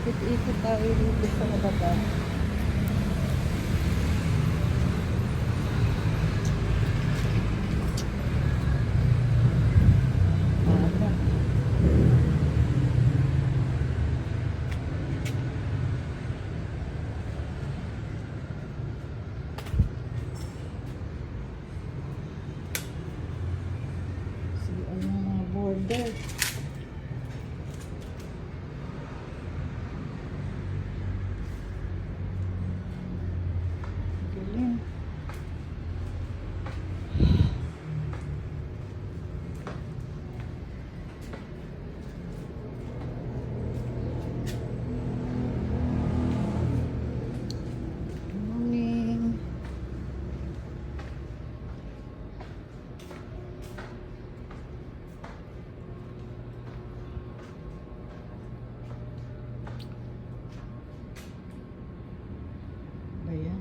Ikot-ikot tayo dito sa baba. Border. Galing. Morning. Ayan.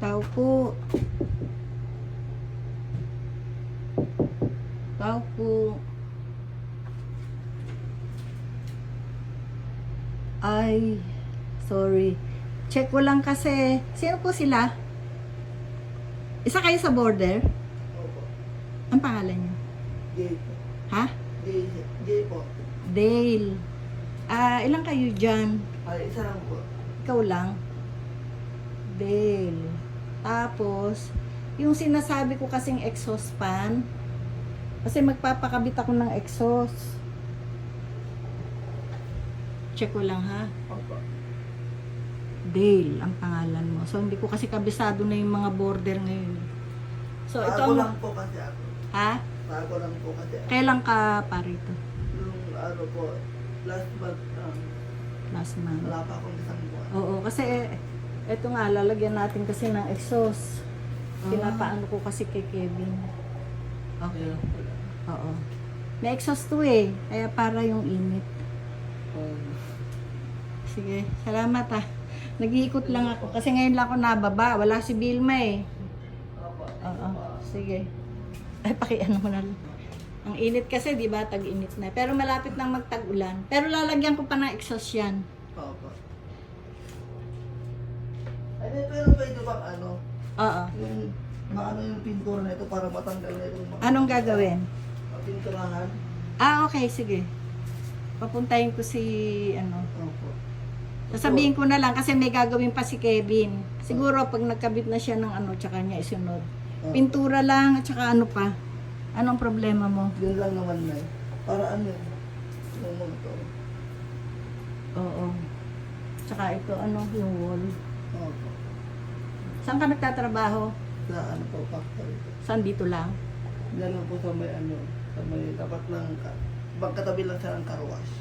Tao po. Tao po. Ay, sorry. Check ko lang kasi. Sino po sila? Isa kayo sa border? Opo. Ang pangalan niyo? Jay po. Ha? Jay po. Dale. Ilang kayo dyan? Ay, isa lang po. Ikaw lang? Dale. Tapos, yung sinasabi ko kasing exhaust fan, kasi magpapakabit ako ng exhaust. Check ko lang ha. Opo. Dale ang pangalan mo. So, hindi ko kasi kabisado na yung mga border ngayon. So, ito Bago ang... lang po kasi ako. Ha? Bago lang po kasi ako. Kailan ka parito? Yung ano po, last month, Last month. wala pa akong isang buwan. Oo, kasi ito nga, lalagyan natin kasi ng exhaust. Pinapaano ko kasi kay Kevin. Okay. Ayun po lang. Oo. May exhaust to eh. Kaya para yung init. Sige, salamat ah. Nag-iikot lang ako. Kasi ngayon lang ako nababa. Wala si Vilma eh. Opo. Oo, sige. Ay, pakiano mo na lang. Ang init kasi, di ba? Tag-init na. Pero malapit nang magtag-ulan. Pero lalagyan ko pa ng exhaust yan. Opo. Ay, pero pwede bang ano, Oo. yung maano yung pintura na ito para matanggal na itong mga... Anong gagawin? Pinturahan? Okay, sige. Papuntahin ko si, ano, Opo. sasabihin ko na lang kasi may gagawin pa si Kevin. Siguro pag nagkabit na siya ng ano, tsaka niya isunod. Opo. Pintura lang, at tsaka ano pa. Anong problema mo? Yun lang naman na para ano, yung motor. Oo. Tsaka ito, ano, yung wall. Opo. Saan ka nagtatrabaho? Sa ano po, factory po. Saan dito lang? Diyan lang po sa may ano, sa may tapat ng, katabi lang siya ng car wash.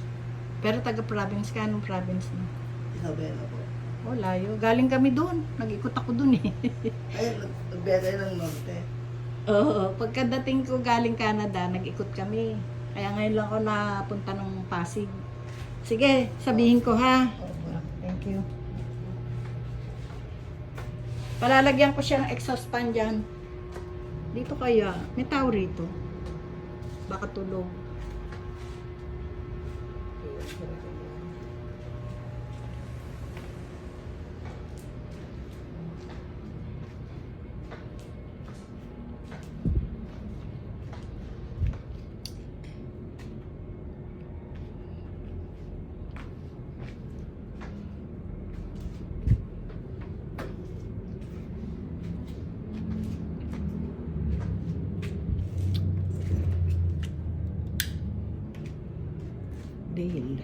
Pero taga-province ka, anong province mo? Isabela po. Oh, layo. Galing kami doon. Nag-ikot ako doon eh. Ay, nagbiyagay ng norte. Oo. Pagkadating ko galing Canada, nag-ikot kami. Kaya ngayon lang ako napunta ng Pasig. Sige, sabihin ko ha. Opo. Thank you. Palalagyan ko siya ng exhaust fan dyan. Dito kaya. May tao rito. Baka tulog. Dale.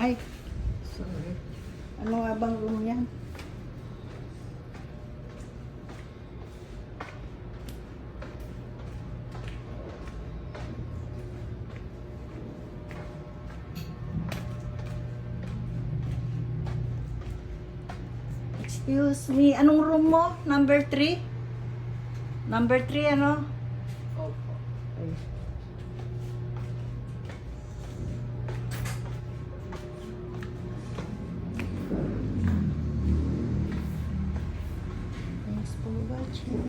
Ay, sorry. Ano nga bang room yan? Excuse me, anong room mo? Number 3? Number 3 ano? Opo. Ay.